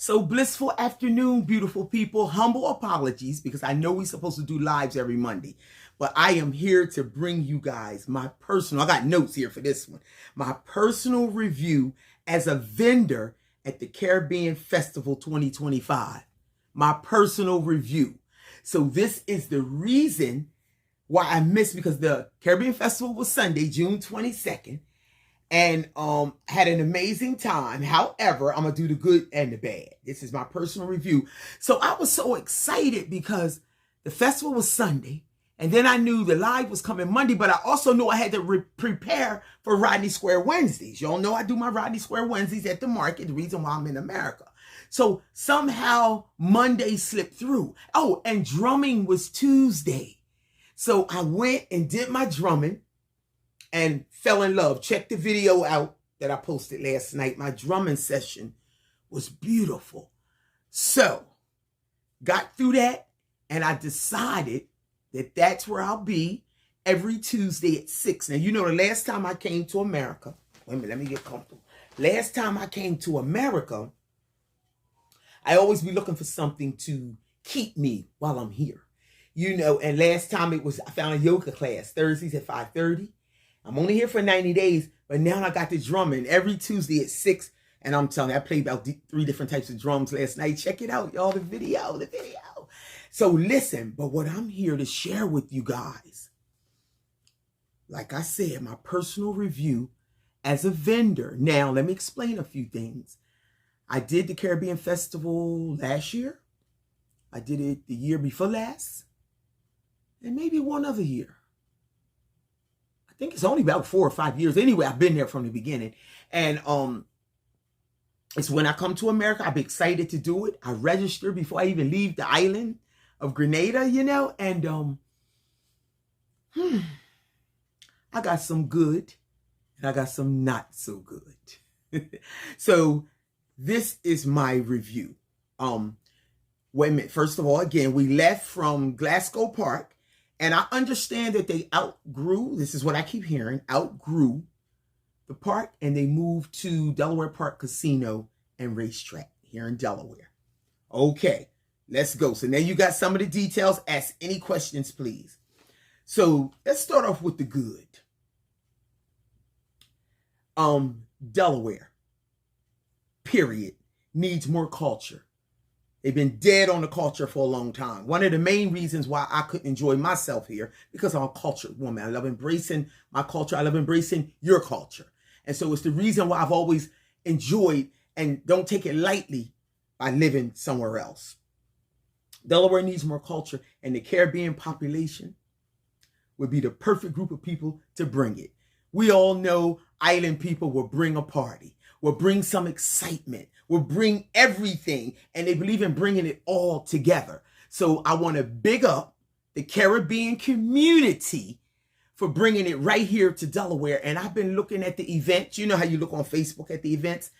So blissful afternoon, beautiful people. Humble apologies because I know we're supposed to do lives every Monday, but I am here to bring you guys my personal, I got notes here for this one, my personal review as a vendor at the Caribbean Festival 2025. My personal review. So this is the reason why I missed, because the Caribbean Festival was Sunday, June 22nd. And had an amazing time. However, I'm gonna do the good and the bad. This is my personal review. So I was so excited because the festival was Sunday, and then I knew the live was coming Monday, but I also knew I had to prepare for Rodney Square Wednesdays. Y'all know I do my Rodney Square Wednesdays at the market, the reason why I'm in America. So somehow Monday slipped through. Oh, and drumming was Tuesday. So I went and did my drumming and fell in love. Check the video out that I posted last night. My drumming session was beautiful. So, got through that, and I decided that that's where I'll be every Tuesday at 6. Now, you know, the last time I came to America, wait a minute, let me get comfortable. Last time I came to America, I always be looking for something to keep me while I'm here. You know, and last time I found a yoga class, Thursdays at 5:30. I'm only here for 90 days, but now I got the drumming every Tuesday at 6. And I'm telling you, I played about 3 different types of drums last night. Check it out, y'all, the video. So listen, but what I'm here to share with you guys, like I said, my personal review as a vendor. Now, let me explain a few things. I did the Caribbean Festival last year. I did it the year before last. And maybe one other year. I think it's only about 4 or 5 years. Anyway, I've been there from the beginning. And it's when I come to America, I'll be excited to do it. I register before I even leave the island of Grenada, you know. And I got some good and I got some not so good. So this is my review. Wait a minute. First of all, again, we left from Glasgow Park. And I understand that they outgrew, this is what I keep hearing, outgrew the park, and they moved to Delaware Park Casino and Racetrack here in Delaware. Okay, let's go. So now you got some of the details. Ask any questions, please. So let's start off with the good. Delaware, period, needs more culture. They've been dead on the culture for a long time. One of the main reasons why I couldn't enjoy myself here, because I'm a cultured woman. I love embracing my culture. I love embracing your culture. And so it's the reason why I've always enjoyed and don't take it lightly by living somewhere else. Delaware needs more culture, and the Caribbean population would be the perfect group of people to bring it. We all know island people will bring a party, will bring some excitement, will bring everything, and they believe in bringing it all together. So I want to big up the Caribbean community for bringing it right here to Delaware. And I've been looking at the events. You know how you look on Facebook at the events.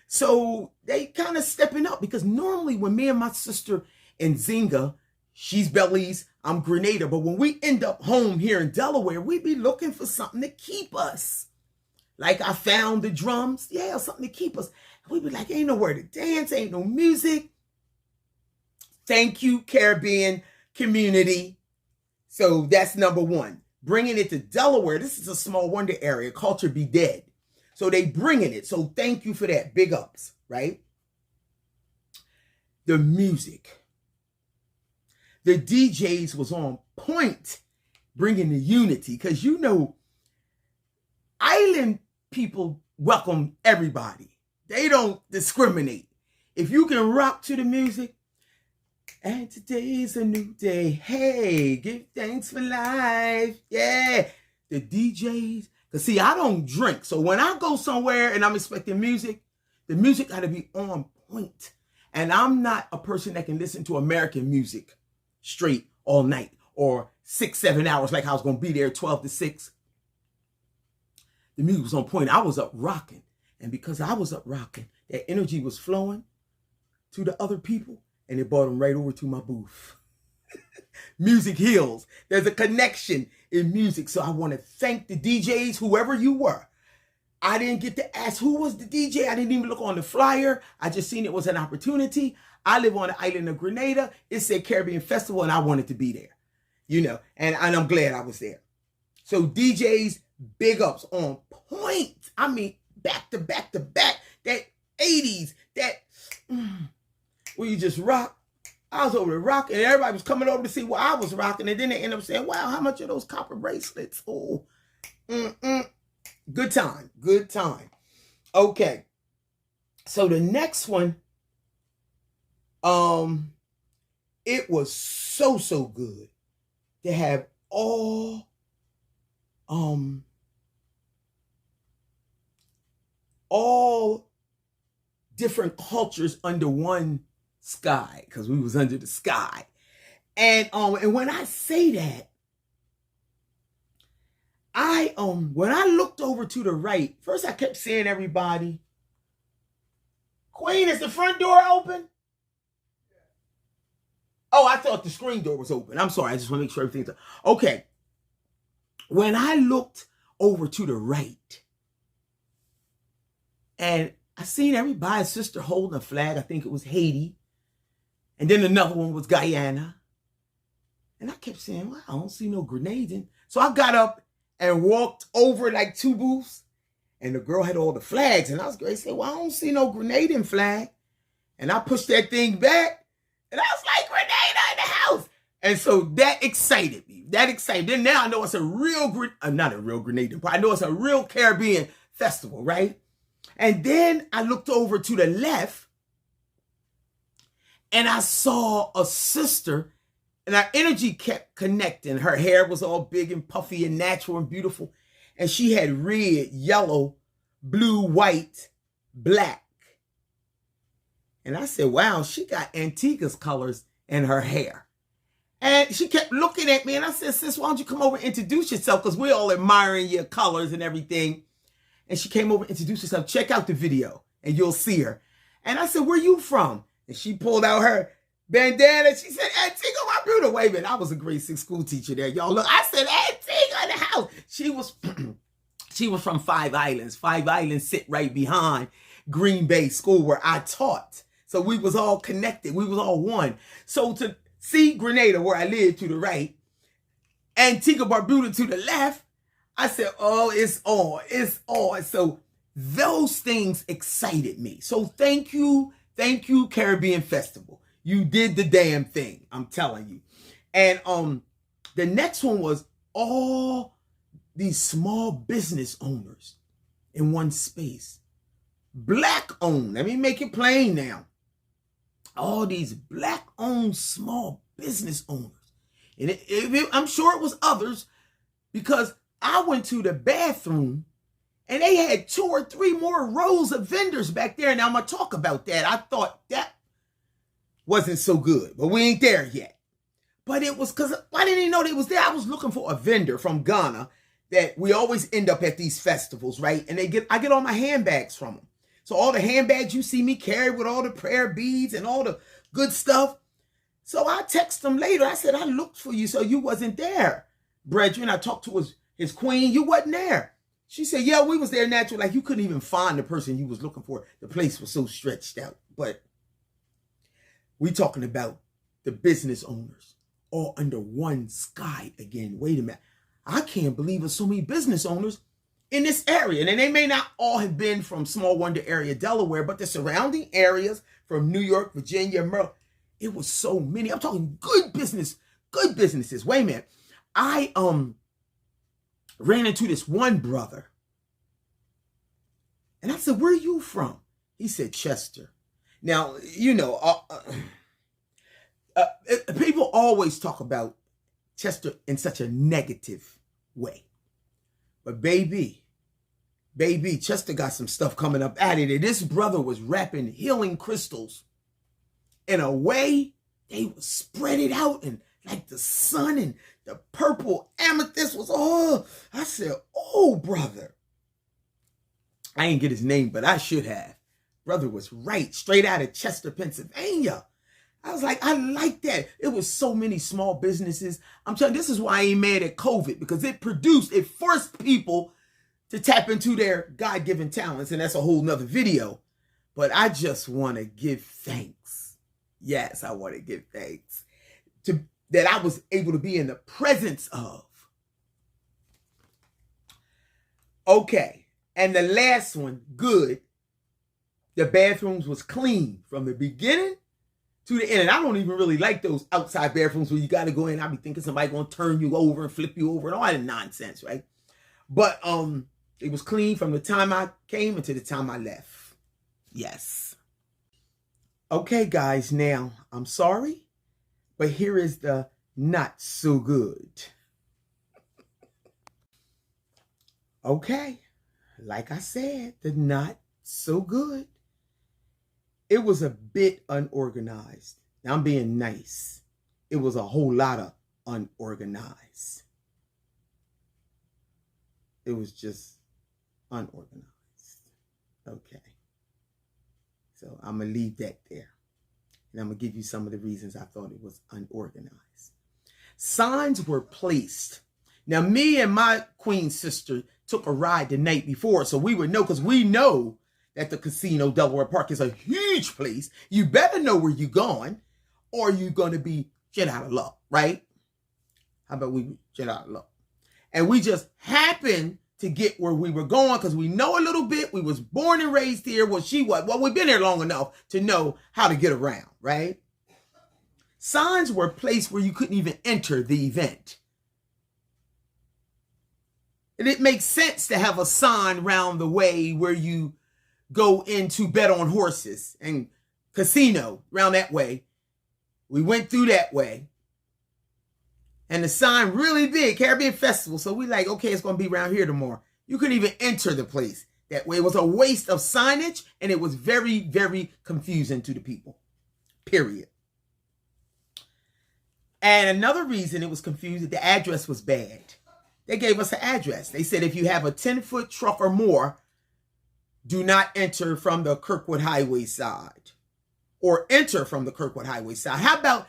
So they kind of stepping up, because normally when me and my sister in Zinga, she's Belize, I'm Grenada, but when we end up home here in Delaware, we be looking for something to keep us. Like I found the drums, yeah, something to keep us. We be like, ain't nowhere to dance, ain't no music. Thank you, Caribbean community. So that's number one. Bringing it to Delaware, this is a small wonder area. Culture be dead. So they bringing it. So thank you for that. Big ups, right? The music. The DJs was on point, bringing the unity. Because you know, island people welcome everybody. They don't discriminate. If you can rock to the music, and today's a new day. Hey, give thanks for life. Yeah. The DJs. Because see, I don't drink. So when I go somewhere and I'm expecting music, the music got to be on point. And I'm not a person that can listen to American music straight all night or 6-7 hours like I was going to be there 12 to 6. The music was on point. I was up rocking. And because I was up rocking, that energy was flowing to the other people, and it brought them right over to my booth. Music heals. There's a connection in music. So I want to thank the DJs, whoever you were. I didn't get to ask who was the DJ. I didn't even look on the flyer. I just seen it was an opportunity. I live on the island of Grenada. It said Caribbean Festival, and I wanted to be there, you know, and I'm glad I was there. So DJs, big ups on point. I mean, back to back to back. That 80s, that where you just rock. I was over to rock, and everybody was coming over to see what I was rocking, and then they end up saying, wow, how much are those copper bracelets? Oh, good time, good time. Okay, so the next one, it was so good to have all different cultures under one sky, because we was under the sky. And when I say that, when I looked over to the right, first I kept saying everybody, Queen, is the front door open? Oh, I thought the screen door was open. I'm sorry, I just want to make sure everything's okay. When I looked over to the right, and I seen everybody's sister holding a flag. I think it was Haiti. And then another one was Guyana. And I kept saying, well, I don't see no grenades in. So I got up and walked over like 2 booths. And the girl had all the flags. And I was going to say, well, I don't see no Grenadian flag. And I pushed that thing back. And I was like, Grenada in the house. And so that excited me. That excited. Then now I know it's a real, not a real Grenadian, but I know it's a real Caribbean festival, right? And then I looked over to the left and I saw a sister, and our energy kept connecting. Her hair was all big and puffy and natural and beautiful. And she had red, yellow, blue, white, black. And I said, wow, she got Antigua's colors in her hair. And she kept looking at me and I said, sis, why don't you come over and introduce yourself? Because we're all admiring your colors and everything. And she came over and introduced herself. Check out the video and you'll see her. And I said, where you from? And she pulled out her bandana. She said, Antigua, my brother. Wait a minute. I was a grade 6 school teacher there. Y'all look, I said, Antigua in the house. She was from 5 Islands. 5 Islands sit right behind Green Bay School where I taught. So we was all connected. We was all one. So to see Grenada where I live to the right, Antigua Barbuda to the left, I said, oh, it's on. It's on. So those things excited me. So thank you, Caribbean Festival. You did the damn thing, I'm telling you. And the next one was all these small business owners in one space. Black owned. Let me make it plain now. All these black owned small business owners. And I'm sure it was others, because I went to the bathroom and they had 2 or 3 more rows of vendors back there. Now I'm going to talk about that. I thought that wasn't so good, but we ain't there yet. But it was because I didn't even know they was there. I was looking for a vendor from Ghana that we always end up at these festivals, right? And I get all my handbags from them. So all the handbags you see me carry with all the prayer beads and all the good stuff. So I text them later. I said, I looked for you, so you wasn't there, brethren. I talked to his queen. You wasn't there. She said, yeah, we was there natural. Like you couldn't even find the person you was looking for. The place was so stretched out. But we talking about the business owners all under one sky again. Wait a minute. I can't believe there's so many business owners in this area. And they may not all have been from Small Wonder area, Delaware, but the surrounding areas from New York, Virginia, Maryland. It was so many. I'm talking good businesses. Wait a minute. I ran into this one brother. And I said, where are you from? He said, Chester. Now, you know, people always talk about Chester in such a negative way. But baby, Chester got some stuff coming up out of it. This brother was wrapping healing crystals in a way they would spread it out, and like the sun and the purple amethyst was all. I said, oh, brother. I didn't get his name, but I should have. Brother was right, straight out of Chester, Pennsylvania. I was like, I like that. It was so many small businesses. I'm telling you, this is why I ain't mad at COVID, because it forced people to tap into their God-given talents, and that's a whole nother video. But I just want to give thanks. Yes, I want to give thanks that I was able to be in the presence of. Okay, and the last one, good. The bathrooms was clean from the beginning to the end. And I don't even really like those outside bathrooms where you got to go in. I be thinking somebody going to turn you over and flip you over and all that nonsense, right? But it was clean from the time I came until the time I left. Yes. Okay, guys, now I'm sorry, but here is the not so good. Okay, like I said, the not so good. It was a bit unorganized. Now I'm being nice. It was a whole lot of unorganized. It was just unorganized. Okay. So I'm going to leave that there. And I'm going to give you some of the reasons I thought it was unorganized. Signs were placed. Now, me and my queen sister took a ride the night before, so we would know, because we know that the casino, Delaware Park, is a huge place. You better know where you're going, or you're going to be shit out of luck, right? How about we shit out of luck? And we just happened to get where we were going because we know a little bit. We was born and raised here. Well, she was. Well, we've been here long enough to know how to get around, right? Signs were placed where you couldn't even enter the event. And it makes sense to have a sign around the way where you go in to bet on horses and casino around that way. We went through that way. And the sign really big, Caribbean Festival. So we like, okay, it's going to be around here tomorrow. You couldn't even enter the place that way. It was a waste of signage, and it was very, very confusing to the people, period. And another reason it was confusing, the address was bad. They gave us an address. They said if you have a 10-foot truck or more, do not enter from the Kirkwood Highway side, or enter from the Kirkwood Highway side. How about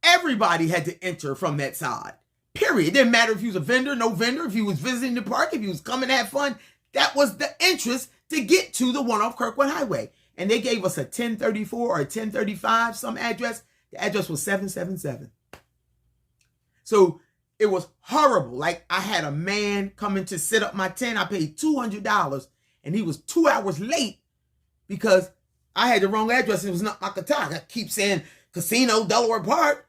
everybody had to enter from that side? Period. It didn't matter if you was a vendor, no vendor, if you was visiting the park, if you was coming to have fun. That was the entrance to get to the one off Kirkwood Highway. And they gave us a 1034 or a 1035, some address. The address was 777. So it was horrible. Like, I had a man coming to set up my tent. I paid $200, and he was 2 hours late because I had the wrong address. It was not my Qatar. I keep saying Casino, Delaware Park,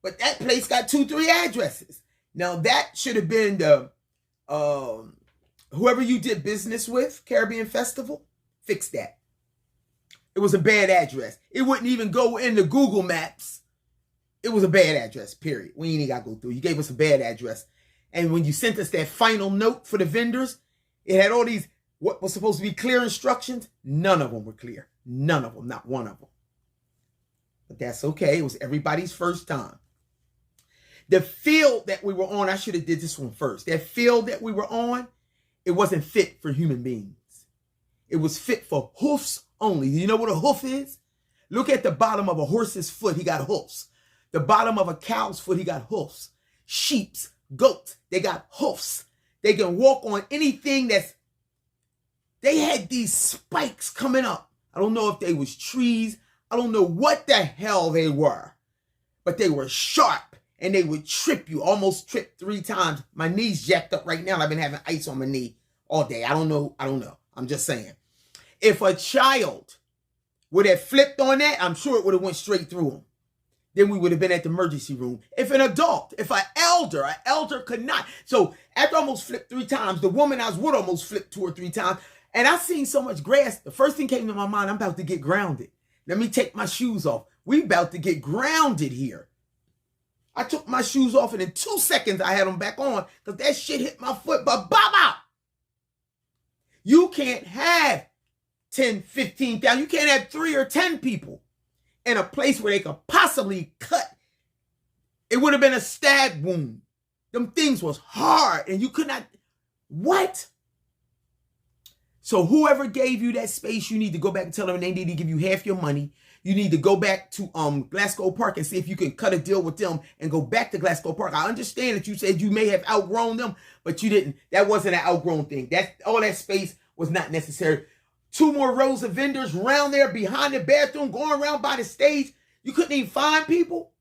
but that place got 2-3 addresses. Now, that should have been the whoever you did business with, Caribbean Festival, fix that. It was a bad address. It wouldn't even go into Google Maps. It was a bad address, period. We ain't even got to go through. You gave us a bad address. And when you sent us that final note for the vendors, it had all these, what was supposed to be clear instructions. None of them were clear. None of them, not one of them. But that's okay. It was everybody's first time. The field that we were on, I should have did this one first. That field that we were on, it wasn't fit for human beings. It was fit for hoofs only. You know what a hoof is? Look at the bottom of a horse's foot. He got hoofs. The bottom of a cow's foot, he got hoofs. Sheep's, goats, they got hoofs. They can walk on anything that's... They had these spikes coming up. I don't know if they was trees. I don't know what the hell they were. But they were sharp. And they would trip you. Almost tripped 3 times. My knee's jacked up right now. I've been having ice on my knee all day. I don't know. I'm just saying. If a child would have flipped on that, I'm sure it would have went straight through them. Then we would have been at the emergency room. If an adult, if an elder could not. So after I almost flipped 3 times, the woman I was with almost flipped 2 or 3 times. And I seen so much grass. The first thing came to my mind, I'm about to get grounded. Let me take my shoes off. We about to get grounded here. I took my shoes off, and in 2 seconds, I had them back on because that shit hit my foot. But baba! You can't have 10, 15,000. You can't have 3 or 10 people in a place where they could possibly cut. It would have been a stab wound. Them things was hard, and you could not. What? So whoever gave you that space, you need to go back and tell them they need to give you half your money. You need to go back to Glasgow Park and see if you can cut a deal with them and go back to Glasgow Park. I understand that you said you may have outgrown them, but you didn't. That wasn't an outgrown thing. All that space was not necessary. 2 more rows of vendors around there behind the bathroom, going around by the stage. You couldn't even find people.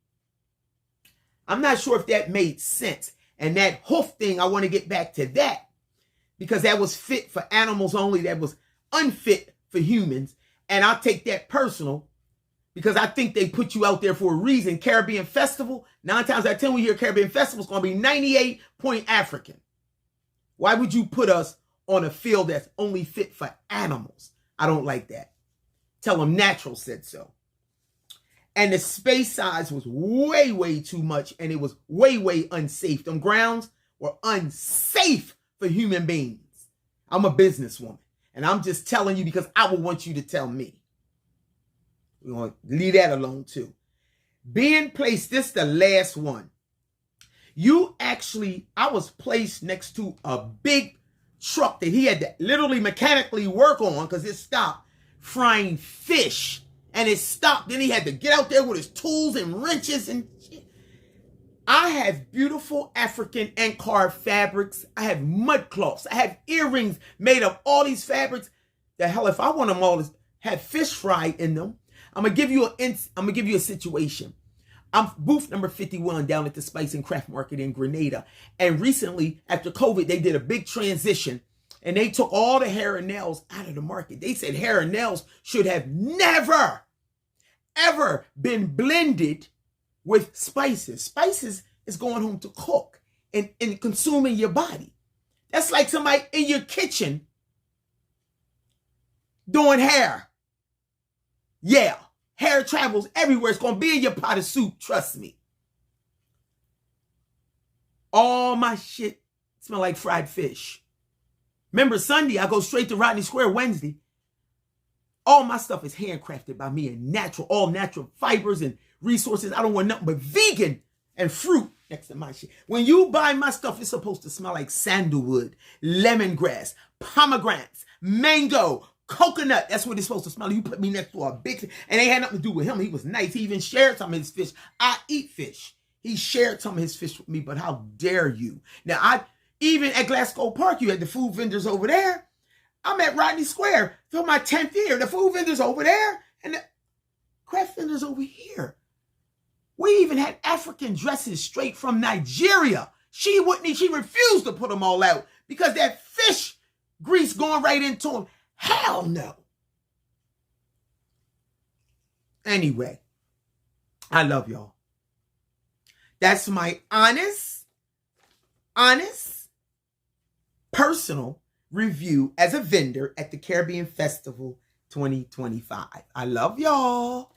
I'm not sure if that made sense. And that hoof thing, I want to get back to that because that was fit for animals only. That was unfit for humans. And I'll take that personal because I think they put you out there for a reason. Caribbean Festival, 9 times out of 10 we hear Caribbean Festival is going to be 98 point African. Why would you put us on a field that's only fit for animals? I don't like that. Tell them Natural said so. And the space size was way, way too much. And it was way, way unsafe. Them grounds were unsafe for human beings. I'm a businesswoman. And I'm just telling you because I would want you to tell me. We're going to leave that alone too. Being placed, this is the last one. I was placed next to a big truck that he had to literally mechanically work on because it stopped frying fish. And it stopped. Then he had to get out there with his tools and wrenches and shit. I have beautiful African and carved fabrics. I have mud cloths. I have earrings made of all these fabrics. The hell, if I want them all to have fish fried in them, I'm gonna give you a situation. I'm booth number 51 down at the Spice and Craft Market in Grenada. And recently, after COVID, they did a big transition. And they took all the hair and nails out of the market. They said hair and nails should have never, ever been blended with spices. Spices is going home to cook and consuming your body. That's like somebody in your kitchen doing hair. Yeah, hair travels everywhere. It's going to be in your pot of soup, trust me. All my shit smell like fried fish. Remember Sunday, I go straight to Rodney Square Wednesday. All my stuff is handcrafted by me and natural, all natural fibers and resources. I don't want nothing but vegan and fruit next to my shit. When you buy my stuff, it's supposed to smell like sandalwood, lemongrass, pomegranates, mango, coconut. That's what it's supposed to smell like. You put me next to a big, and it had nothing to do with him. He was nice. He even shared some of his fish. I eat fish. He shared some of his fish with me, but how dare you? Now, even at Glasgow Park, you had the food vendors over there. I'm at Rodney Square for my 10th year. The food vendors over there and the craft vendors over here. We even had African dresses straight from Nigeria. She refused to put them all out because that fish grease going right into them. Hell no. Anyway, I love y'all. That's my honest, personal review as a vendor at the Caribbean Festival 2025. I love y'all.